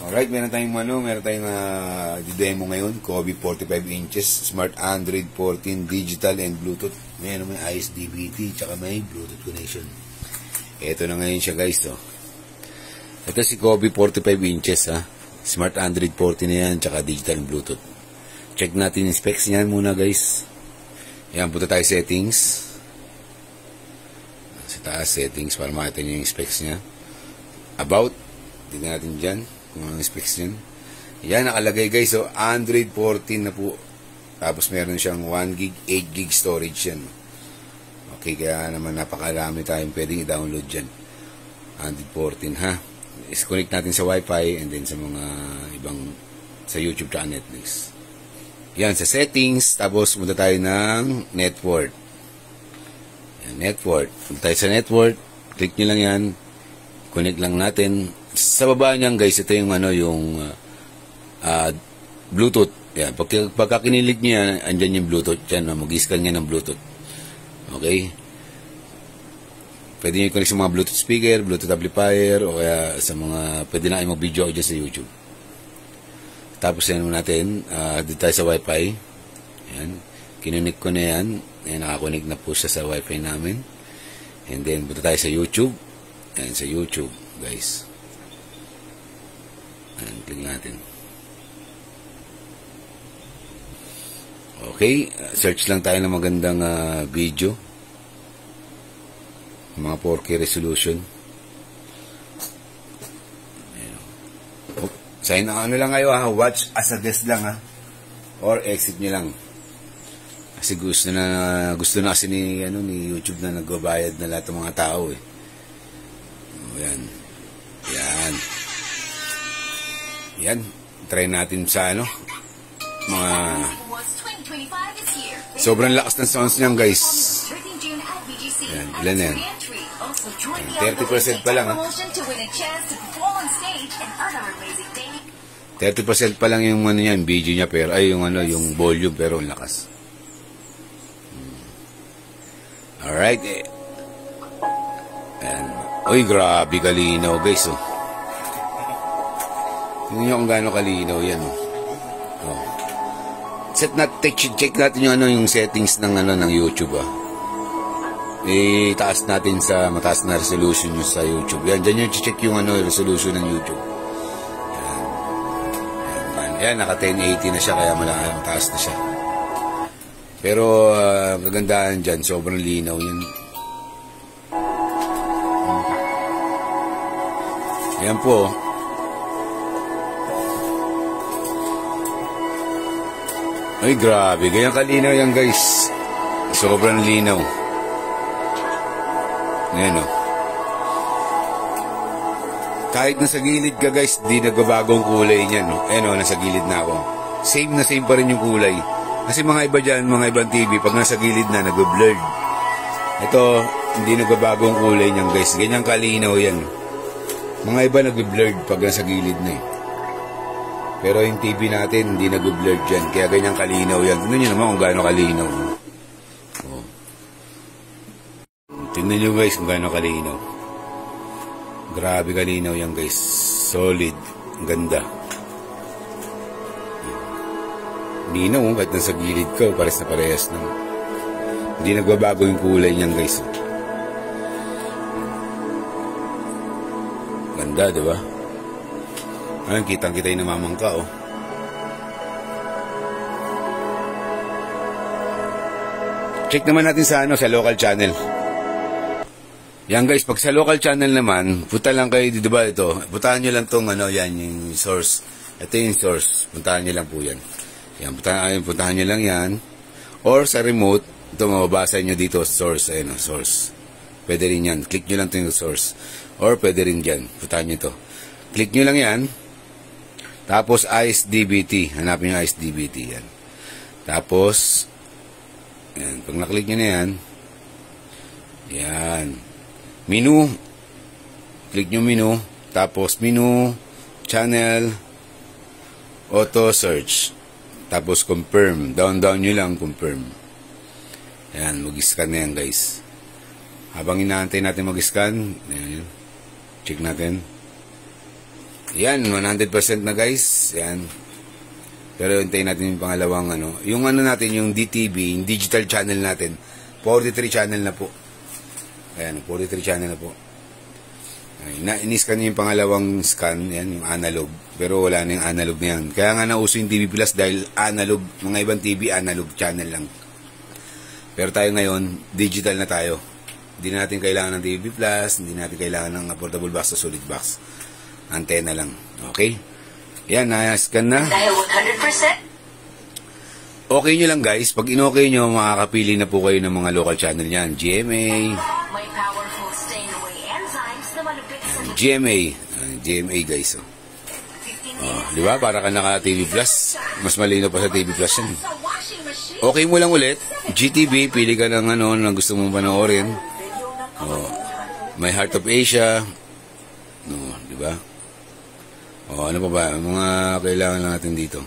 Alright, meron tayong demo ngayon, Kobe 45 inches, Smart Android 14, Digital and Bluetooth. May ISDBT, tsaka may Bluetooth connection. Ito na ngayon siya guys, oh. Ito si Kobe 45 inches, ha. Smart Android 14 na yan, tsaka Digital and Bluetooth. Check natin yung specs niyan muna guys. Yan, punta tayo settings. Sa taas, settings, para makita nyo yung specs niya. About, tignan natin dyan kung anong specs niyan. Yan, nakalagay guys, so Android 14 na po. Tapos meron siyang 1 gig, 8 gig storage yan. Okay, kaya naman napakarami tayong pwedeng i-download dyan. Android 14, ha. Is-connect natin sa Wi-Fi and then sa mga ibang, sa YouTube at Netflix. Yan, sa settings, tapos punta tayo ng network. Yan, network. Punta tayo sa network, click nyo lang yan, connect lang natin. Sa baba niyan guys, ito yung Bluetooth. Yan, pagka kinilig nyo yan, andyan yung Bluetooth. Yan, mag-scan nyo ng Bluetooth. Okay? Pwede nyo i-connect sa mga Bluetooth speaker, Bluetooth amplifier, o kaya sa mga, pwede na kayo mag-video dyan sa YouTube. Tapos yan natin, dito tayo sa Wi-Fi. Yan, kinunik ko na yan. Yan, nakakonect na po siya sa Wi-Fi namin. And then, punta tayo sa YouTube. Yan, sa YouTube, guys. Yan, click natin. Okay, search lang tayo ng magandang video. Mga 4K resolution. Sign na lang kayo, ha. Watch as a guest lang, ha. Or exit nyo lang. Kasi gusto na kasi ni YouTube na nagbabayad na lahat ng mga tao, eh. Yan. Yan. Yan. Try natin sa mga sobrang lakas ng sounds niyan guys. Yan. Ilan yan? 30% pa lang, ha. 30% pa lang yung yung video niya, pero ay yung volume, pero ang lakas. Alright, eh. Ayan. Uy, grabe kalinaw guys, oh. Tingnan nyo kung gaano kalinaw yan, oh. Oh. Check natin yung settings ng ng YouTube, ah. Taas natin sa mataas na resolution nyo sa YouTube. Yan, dyan yung check yung resolution ng YouTube. Yan, naka 1080 na siya, kaya mataas na siya. Pero, kagandahan dyan, sobrang linaw yan. Yan po. Ay, grabe. Ganyan kalinaw yan, guys. Sobrang linaw. Ayan, oh. Kahit nasa gilid ka guys, di nagbabagong kulay niyan, no? Ayan, nasa gilid na ako. Same pa rin yung kulay. Kasi mga iba dyan, mga ibang TV, pag nasa gilid na, nag-blurred. Ito, hindi nagbabagong kulay niyan guys. Ganyan kalinaw yan. Mga iba nag-blurred pag nasa gilid na, eh. Pero yung TV natin, hindi nag-blurred dyan. Kaya ganyan kalinaw yan. Tignan nyo naman kung gaano kalinaw. Oh. Tignan nyo guys kung gaano kalinaw. Grabe kalinaw yan guys. Solid. Ang ganda. Linaw, kahit nasa gilid ka, pares na parehas na. Hindi nagbabago yung kulay niyan guys. Ganda, diba? Ayun, kitang-kita yung namamangka, oh. Check naman natin sa sa local channel. Yan guys, pag sa local channel naman, punta lang kayo, diba ito, puntahan nyo lang tong yan, yung source. Ito yung source, puntahan nyo lang po yan. Yan, puntahan nyo lang yan. Or sa remote, ito mababasa nyo dito, source, ayun, source. Pwede rin yan, click nyo lang ito yung source. Or pwede rin dyan, puntahan nyo ito. Click nyo lang yan. Tapos ISDBT, hanapin yung ISDBT, yan. Tapos, yan, pag naklik nyo na yan, yan. Menu, click nyo menu, tapos menu, channel, auto search, tapos confirm, down nyo lang, confirm. Ayan, mag-scan na yan guys. Habang inaantay natin mag-scan, check natin. Yan, 100% na guys. Yan. Pero hintayin natin yung pangalawang ano. Yung ano natin, yung DTV, yung digital channel natin. 43 channel na po. Ayan, 43 channel na po. In-scan niyo yung pangalawang scan, yan, yung analog. Pero wala na yung analog na yan. Kaya nga nauso yung TV Plus dahil analog, mga ibang TV, analog channel lang. Pero tayo ngayon, digital na tayo. Hindi natin kailangan ng TV Plus, hindi natin kailangan ng portable box o solid box. Antena lang. Okay? Yan, na-scan na. Dahil 100%? Okay nyo lang guys. Pag in-okay nyo, makakapili na po kayo ng mga local channel yan. GMA. May powerful stain-away enzymes na malupit sa GMA guys. Di ba? Para ka naka-TV Plus. Mas malino pa sa TV Plus yan. Okay mo lang ulit. GTV, pili ka ng ano na gusto mong panoorin. My Heart of Asia. Di ba? Ano pa ba? Mga kailangan natin dito.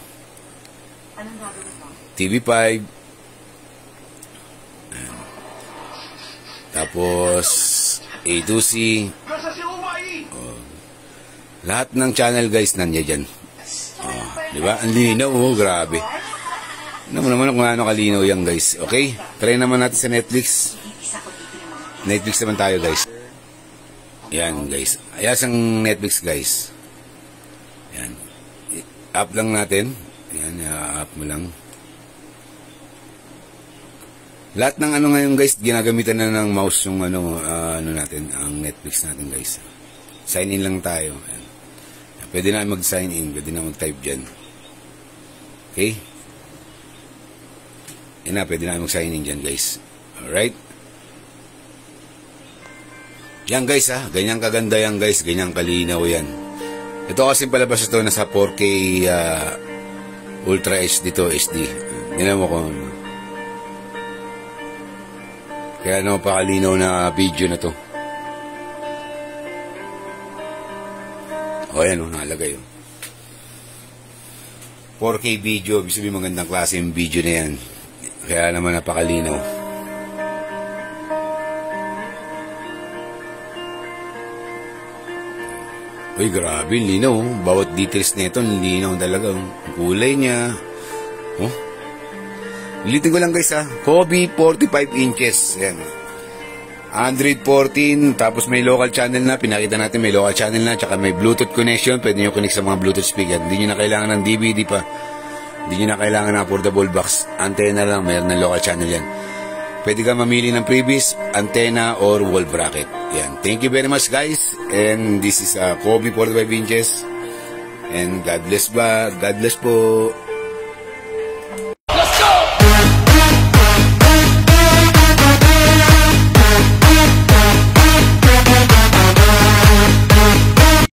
TV5. Tapos A2C. Lahat ng channel guys nandiyan dyan. Di ba? Ang linaw, grabe. Ano mo naman kung ano kalinaw yan guys. Okay? Try naman natin sa Netflix. Netflix naman tayo guys. Yan guys. Ayas ang Netflix guys. Yan. Up lang natin. Yan, up mo lang. Lahat ng ano ngayon guys, ginagamitan na ng mouse yung ano natin, ang Netflix natin guys. Sign in lang tayo. Yan. Pwede na mag-sign in, pwede na mag-type dyan. Okay? Yan na, pwede na mag-sign in dyan guys. Alright? Yan guys ha, ganyang kaganda yan guys, ganyang kalinaw yan. Ito kasi palabas ito nasa 4K Ultra HD to SD. Tingnan mo kung kaya napakalinaw na video na to. O yan o, nakalagay o. 4K video, ibig sabihin magandang klase yung video na yan. Kaya naman napakalinaw. Uy, grabe, linaw. Bawat details nito, linaw talaga. Ang kulay niya. Oh. Ulitin ko lang guys ha. Kobe 45 inches. Ayan. Android 14. Tapos may local channel na. Pinakita natin may local channel na. Tsaka may Bluetooth connection. Pwede nyo connect sa mga Bluetooth speaker. Hindi nyo na kailangan ng DVD pa. Hindi nyo na kailangan ng portable box. Antenna lang. Mayroon ng local channel yan. Pwede ka mamili ng previous, antenna, or wall bracket. Yan. Thank you very much guys. And this is Kobe 45 inches. And God bless po.